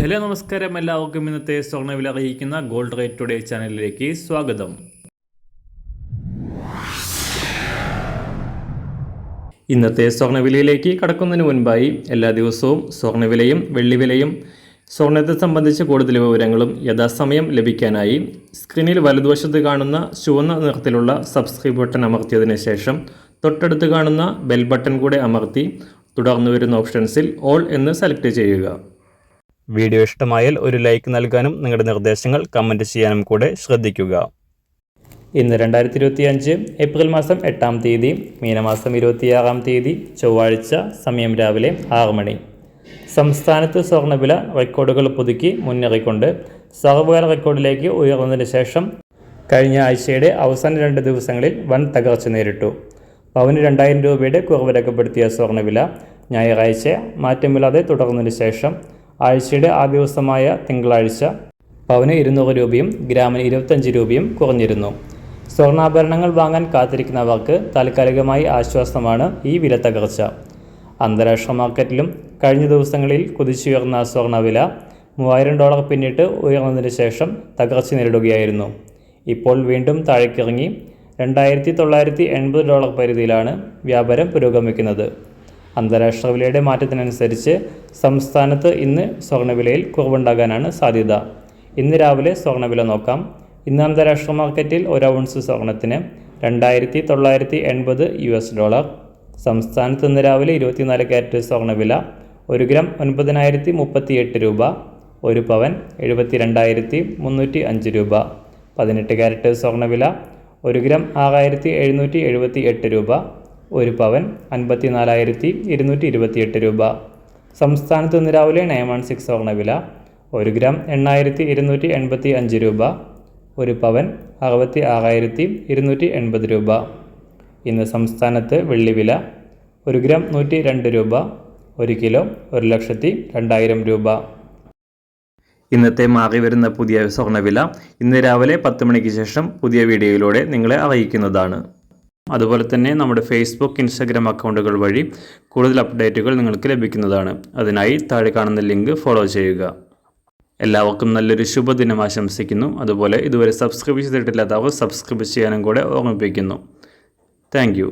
Hello നമസ്കാരം, എല്ലാവർക്കും ഇന്നത്തെ സ്വർണ്ണവില അറിയിക്കുന്ന ഗോൾഡ് റേറ്റ് ടുഡേ ചാനലിലേക്ക് സ്വാഗതം. ഇന്നത്തെ സ്വർണ്ണവിലയിലേക്ക് കടക്കുന്നതിന് മുൻപായി എല്ലാ ദിവസവും സ്വർണ്ണവിലയും വെള്ളിവിലയും സ്വർണ്ണത്തെ സംബന്ധിച്ച് കൂടുതൽ വിവരങ്ങളും യഥാസമയം ലഭിക്കാനായി സ്ക്രീനിൽ വലതുവശത്ത് കാണുന്ന ചുവന്ന നിറത്തിലുള്ള സബ്സ്ക്രൈബ് ബട്ടൺ അമർത്തിയതിനു ശേഷം തൊട്ടടുത്ത് കാണുന്ന ബെൽ ബട്ടൺ കൂടെ അമർത്തി തുടർന്ന് വരുന്ന ഓപ്ഷൻസിൽ ഓൾ എന്ന് സെലക്ട് ചെയ്യുക. വീഡിയോ ഇഷ്ടമായാൽ ഒരു ലൈക്ക് നൽകാനും നിങ്ങളുടെ നിർദ്ദേശങ്ങൾ കമൻറ്റ് ചെയ്യാനും കൂടെ ശ്രദ്ധിക്കുക. ഇന്ന് 2025 ഏപ്രിൽ മാസം 8-ാം തീയതി, മീനമാസം 26-ാം തീയതി ചൊവ്വാഴ്ച, സമയം രാവിലെ 6 മണി. സംസ്ഥാനത്ത് സ്വർണ്ണവില റെക്കോർഡുകൾ പുതുക്കി മുന്നേറിക്കൊണ്ട് സർവകാല റെക്കോർഡിലേക്ക് ഉയർന്നതിന് ശേഷം കഴിഞ്ഞ ആഴ്ചയുടെ അവസാന 2 ദിവസങ്ങളിൽ വൻ തകർച്ച നേരിട്ടു. പവന് 2000 രൂപയുടെ കുറവ് രേഖപ്പെടുത്തിയ സ്വർണ്ണവില ഞായറാഴ്ച മാറ്റമില്ലാതെ തുടർന്നതിന് ശേഷം ആഴ്ചയുടെ ആദ്യ ദിവസമായ തിങ്കളാഴ്ച പവന് 200 രൂപയും ഗ്രാമിന് 25 രൂപയും കുറഞ്ഞിരുന്നു. സ്വർണ്ണാഭരണങ്ങൾ വാങ്ങാൻ കാത്തിരിക്കുന്നവർക്ക് താൽക്കാലികമായി ആശ്വാസമാണ് ഈ വില തകർച്ച. അന്താരാഷ്ട്ര മാർക്കറ്റിലും കഴിഞ്ഞ ദിവസങ്ങളിൽ കുതിച്ചുയർന്ന സ്വർണ്ണവില $3000 പിന്നിട്ട് ഉയർന്നതിന് ശേഷം തകർച്ച നേരിടുകയായിരുന്നു. ഇപ്പോൾ വീണ്ടും താഴേക്കിറങ്ങി $2980 പരിധിയിലാണ് വ്യാപാരം പുരോഗമിക്കുന്നത്. അന്താരാഷ്ട്ര വിലയുടെ മാറ്റത്തിനനുസരിച്ച് സംസ്ഥാനത്ത് ഇന്ന് സ്വർണ്ണവിലയിൽ കുറവുണ്ടാകാനാണ് സാധ്യത. ഇന്ന് രാവിലെ സ്വർണ്ണവില നോക്കാം. ഇന്ന് അന്താരാഷ്ട്ര മാർക്കറ്റിൽ 1 ഔൺസ് സ്വർണ്ണത്തിന് $2980. സംസ്ഥാനത്ത് ഇന്ന് രാവിലെ 24 ക്യാരറ്റ് സ്വർണ്ണവില 1 ഗ്രാം 9038 രൂപ, 1 പവൻ 72,305 രൂപ. 18 ക്യാരറ്റ് സ്വർണ്ണവില 1 ഗ്രാം 6778 രൂപ, 1 പവൻ 54,228 രൂപ. സംസ്ഥാനത്ത് ഇന്ന് രാവിലെ 916 സ്വർണ്ണവില 1 ഗ്രാം 8285 രൂപ, 1 പവൻ 66,280 രൂപ. ഇന്ന് സംസ്ഥാനത്ത് വെള്ളിവില 1 ഗ്രാം 102 രൂപ, 1 കിലോ 1,02,000 രൂപ. ഇന്നത്തെ മാറി വരുന്ന പുതിയ സ്വർണ്ണവില ഇന്ന് രാവിലെ 10 മണിക്ക് ശേഷം പുതിയ വീഡിയോയിലൂടെ നിങ്ങളെ അറിയിക്കുന്നതാണ്. അതുപോലെ തന്നെ നമ്മുടെ ഫേസ്ബുക്ക്, ഇൻസ്റ്റാഗ്രാം അക്കൗണ്ടുകൾ വഴി കൂടുതൽ അപ്ഡേറ്റുകൾ നിങ്ങൾക്ക് ലഭിക്കുന്നതാണ്. അതിനായി താഴെ കാണുന്ന ലിങ്ക് ഫോളോ ചെയ്യുക. എല്ലാവർക്കും നല്ലൊരു ശുഭദിനം ആശംസിക്കുന്നു. അതുപോലെ ഇതുവരെ സബ്സ്ക്രൈബ് ചെയ്തിട്ടില്ലാത്തവർ സബ്സ്ക്രൈബ് ചെയ്യാനും കൂടെ ഓർമ്മിപ്പിക്കുന്നു. താങ്ക്